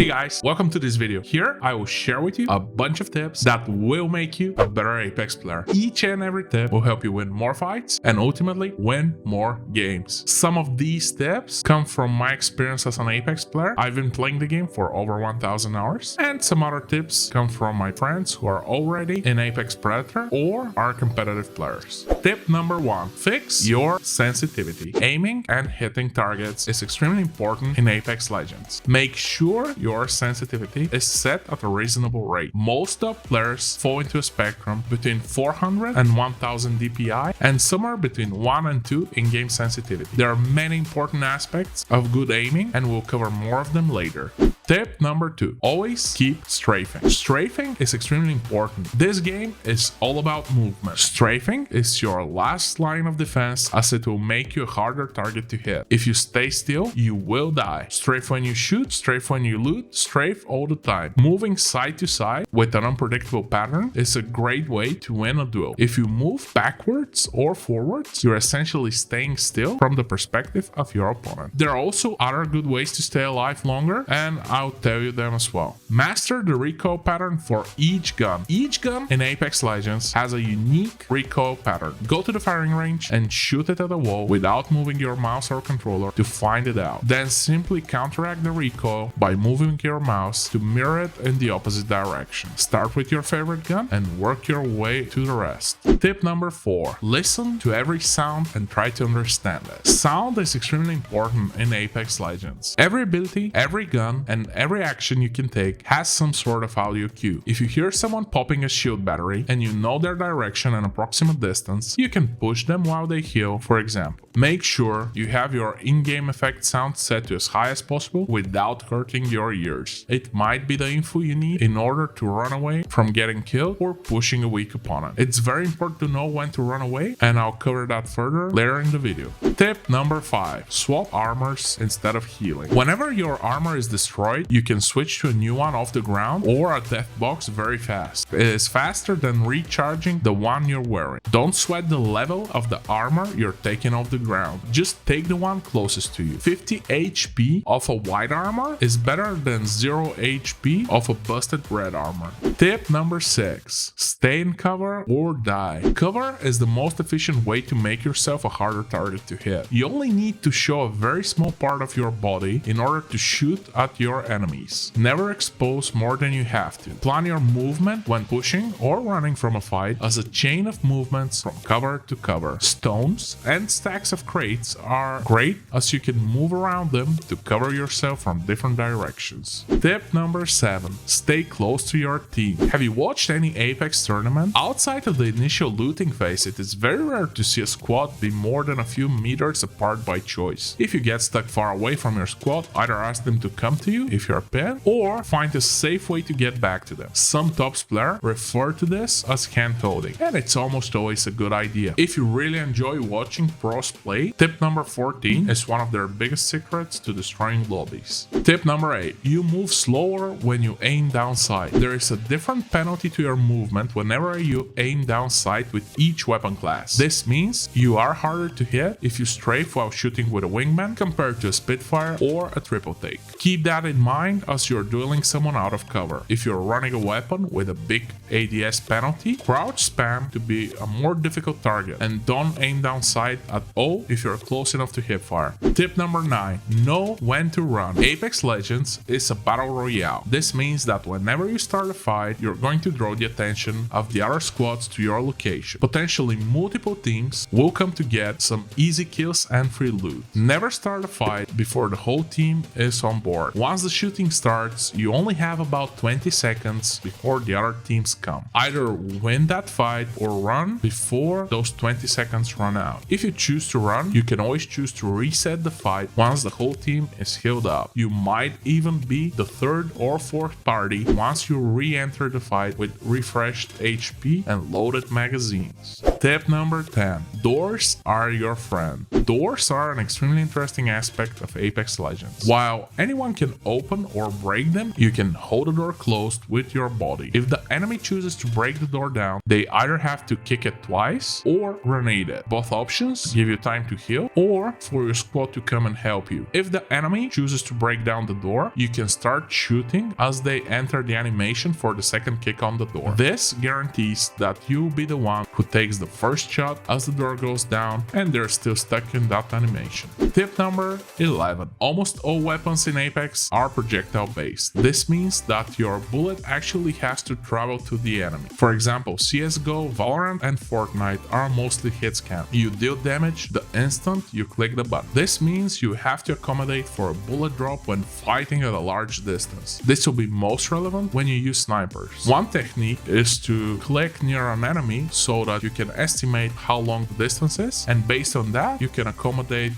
Hey guys, welcome to this video. Here I will share with you a bunch of tips that will make you a better Apex player. Each and every tip will help you win more fights and ultimately win more games. Some of these tips come from my experience as an Apex player. I've been playing the game for over 1,000 hours, and some other tips come from my friends who are already in Apex Predator or are competitive players. Tip number 1, fix your sensitivity. Aiming and hitting targets is extremely important in Apex Legends. Make sure your sensitivity is set at a reasonable rate. Most top players fall into a spectrum between 400 and 1000 DPI and somewhere between 1 and 2 in-game sensitivity. There are many important aspects of good aiming and we'll cover more of them later. Tip number 2, always keep strafing. Strafing is extremely important. This game is all about movement. Strafing is your last line of defense as it will make you a harder target to hit. If you stay still, you will die. Strafe when you shoot, strafe when you loot, strafe all the time. Moving side to side with an unpredictable pattern is a great way to win a duel. If you move backwards or forwards, you're essentially staying still from the perspective of your opponent. There are also other good ways to stay alive longer, and I'll tell you them as well. Master the recoil pattern for each gun. Each gun in Apex Legends has a unique recoil pattern. Go to the firing range and shoot it at a wall without moving your mouse or controller to find it out. Then simply counteract the recoil by moving your mouse to mirror it in the opposite direction. Start with your favorite gun and work your way to the rest. Tip number 4, listen to every sound and try to understand it. Sound is extremely important in Apex Legends. Every ability, every gun, and every action you can take has some sort of audio cue. If you hear someone popping a shield battery and you know their direction and approximate distance, you can push them while they heal, for example. Make sure you have your in-game effect sound set to as high as possible without hurting your ears. It might be the info you need in order to run away from getting killed or pushing a weak opponent. It's very important to know when to run away, and I'll cover that further later in the video. Tip number 5, swap armors instead of healing. Whenever your armor is destroyed, you can switch to a new one off the ground or a death box very fast. It is faster than recharging the one you're wearing. Don't sweat the level of the armor you're taking off the ground. Just take the one closest to you. 50 HP of a white armor is better than 0 HP of a busted red armor. Tip number 6, stay in cover or die. Cover is the most efficient way to make yourself a harder target to hit. You only need to show a very small part of your body in order to shoot at your enemies. Never expose more than you have to. Plan your movement when pushing or running from a fight as a chain of movements from cover to cover. Stones and stacks of crates are great as you can move around them to cover yourself from different directions. Tip number 7, stay close to your team. Have you watched any Apex tournament? Outside of the initial looting phase, it is very rare to see a squad be more than a few meters apart by choice. If you get stuck far away from your squad, either ask them to come to you if you're pinned, or find a safe way to get back to them. Some tops players refer to this as hand-holding, and it's almost always a good idea. If you really enjoy watching pros play, tip number 14 is one of their biggest secrets to destroying lobbies. Tip number 8, you move slower when you aim down sight. There is a different penalty to your movement whenever you aim down sight with each weapon class. This means you are harder to hit if you strafe while shooting with a wingman compared to a Spitfire or a triple take. Keep that in mind as you're dueling someone out of cover. If you're running a weapon with a big ADS penalty, crouch spam to be a more difficult target, and don't aim down sight at all if you're close enough to hipfire. Tip number 9, know when to run. Apex Legends is a battle royale. This means that whenever you start a fight, you're going to draw the attention of the other squads to your location. Potentially multiple teams will come to get some easy kills and free loot. Never start a fight before the whole team is on board. Once the shooting starts, you only have about 20 seconds before the other teams come. Either win that fight or run before those 20 seconds run out. If you choose to run, you can always choose to reset the fight once the whole team is healed up. You might even be the third or fourth party once you re-enter the fight with refreshed HP and loaded magazines. Tip number 10, doors are your friend. Doors are an extremely interesting aspect of Apex Legends. While anyone can open or break them, you can hold the door closed with your body. If the enemy chooses to break the door down, they either have to kick it twice or grenade it. Both options give you time time to heal or for your squad to come and help you. If the enemy chooses to break down the door, you can start shooting as they enter the animation for the second kick on the door. This guarantees that you'll be the one who takes the first shot as the door goes down and they're still stuck in that animation. Tip number 11. Almost all weapons in Apex are projectile based. This means that your bullet actually has to travel to the enemy. For example, CSGO, Valorant and Fortnite are mostly hit scan. You deal damage the instant you click the button. This means you have to accommodate for a bullet drop when fighting at a large distance. This will be most relevant when you use snipers. One technique is to click near an enemy so that you can estimate how long the distance is, and based on that you can accommodate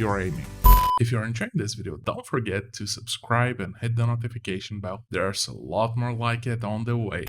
your aiming. If you're enjoying this video, don't forget to subscribe and hit the notification bell. There's a lot more like it on the way.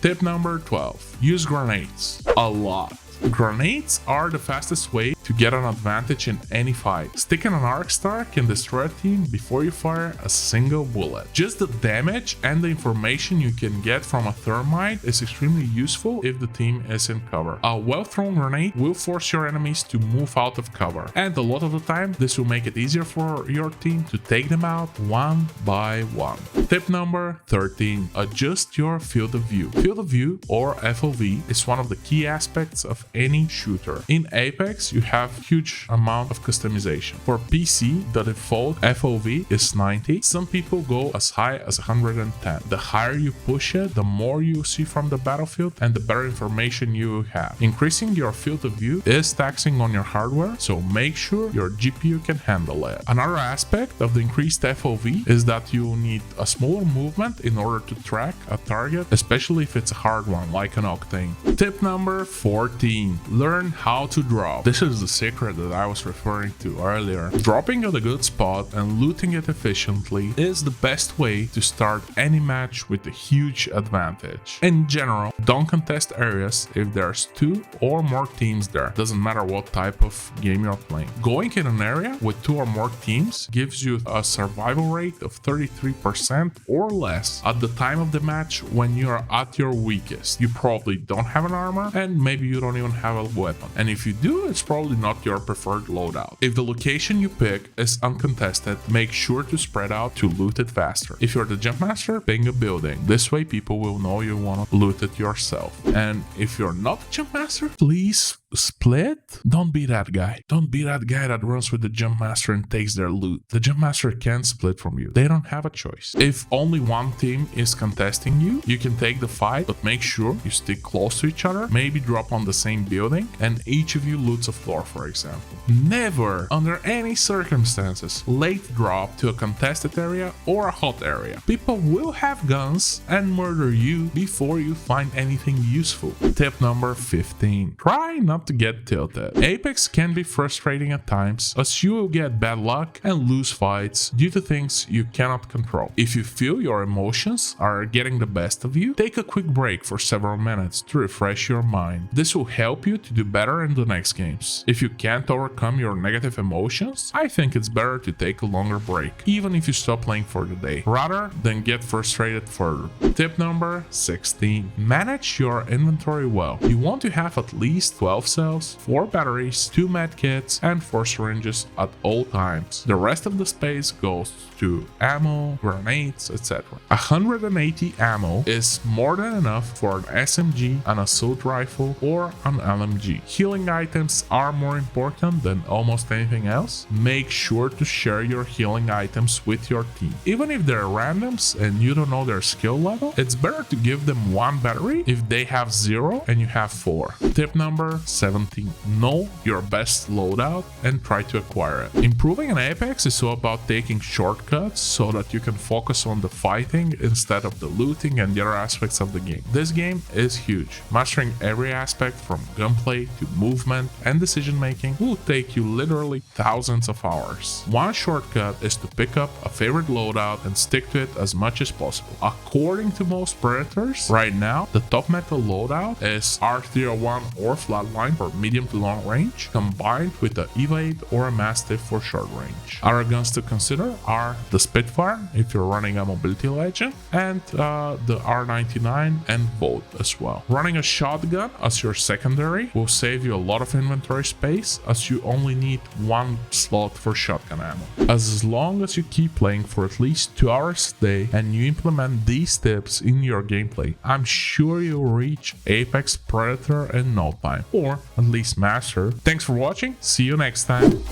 Tip number 12. Use grenades. A lot. Grenades are the fastest way to get an advantage in any fight. Sticking an arc star can destroy a team before you fire a single bullet. Just the damage and the information you can get from a thermite is extremely useful if the team is in cover. A well-thrown grenade will force your enemies to move out of cover, and a lot of the time this will make it easier for your team to take them out one by one. Tip number 13. Adjust your field of view. Field of view, or FOV, is one of the key aspects of any shooter. In Apex, you have huge amount of customization. For PC, the default FOV is 90. Some people go as high as 110. The higher you push it, the more you see from the battlefield and the better information you have. Increasing your field of view is taxing on your hardware, so make sure your GPU can handle it. Another aspect of the increased FOV is that you need a smaller movement in order to track a target, especially if it's a hard one like an Octane. Tip number 14. Learn how to drop. This is the secret that I was referring to earlier. Dropping at a good spot and looting it efficiently is the best way to start any match with a huge advantage. In general, don't contest areas if there's 2 or more teams there. Doesn't matter what type of game you're playing. Going in an area with 2 or more teams gives you a survival rate of 33% or less at the time of the match when you are at your weakest. You probably don't have an armor and maybe you don't even have a weapon, and if you do, it's probably not your preferred loadout. If the location you pick is uncontested, make sure to spread out to loot it faster. If you're the jump master, ping a building. This way people will know you want to loot it yourself. And if you're not the jump master, please split. Don't be that guy. Don't be that guy that runs with the jump master and takes their loot. The jump master can't split from you. They don't have a choice. If only one team is contesting you, you can take the fight, but make sure you stick close to each other, maybe drop on the same building, and each of you loots a floor, for example. Never, under any circumstances, late drop to a contested area or a hot area. People will have guns and murder you before you find anything useful. Tip number 15. Try not to get tilted. Apex can be frustrating at times, as you will get bad luck and lose fights due to things you cannot control. If you feel your emotions are getting the best of you, take a quick break for several minutes to refresh your mind. This will help you to do better in the next games. If you can't overcome your negative emotions, I think it's better to take a longer break, even if you stop playing for the day, rather than get frustrated further. Tip number 16. Manage your inventory well. You want to have at least 12 cells, 4 batteries, 2 medkits, and 4 syringes at all times. The rest of the space goes to ammo, grenades, etc. 180 ammo is more than enough for an SMG, an assault rifle, or an LMG. Healing items are more important than almost anything else. Make sure to share your healing items with your team. Even if they're randoms and you don't know their skill level, it's better to give them 1 battery if they have 0 and you have 4. Tip number 17. Know your best loadout and try to acquire it. Improving in Apex is all about taking shortcuts so that you can focus on the fighting instead of the looting and the other aspects of the game. This game is huge. Mastering every aspect from gunplay to movement and decision making will take you literally thousands of hours. One shortcut is to pick up a favorite loadout and stick to it as much as possible. According to most predators, right now the top metal loadout is R301 or Flatline designed for medium to long range, combined with a Evade or a Mastiff for short range. Other guns to consider are the Spitfire if you're running a mobility legend, and the R99 and Volt as well. Running a shotgun as your secondary will save you a lot of inventory space, as you only need one slot for shotgun ammo. As long as you keep playing for at least 2 hours a day and you implement these tips in your gameplay, I'm sure you'll reach Apex Predator in no time, or at least master. Thanks for watching, see you next time.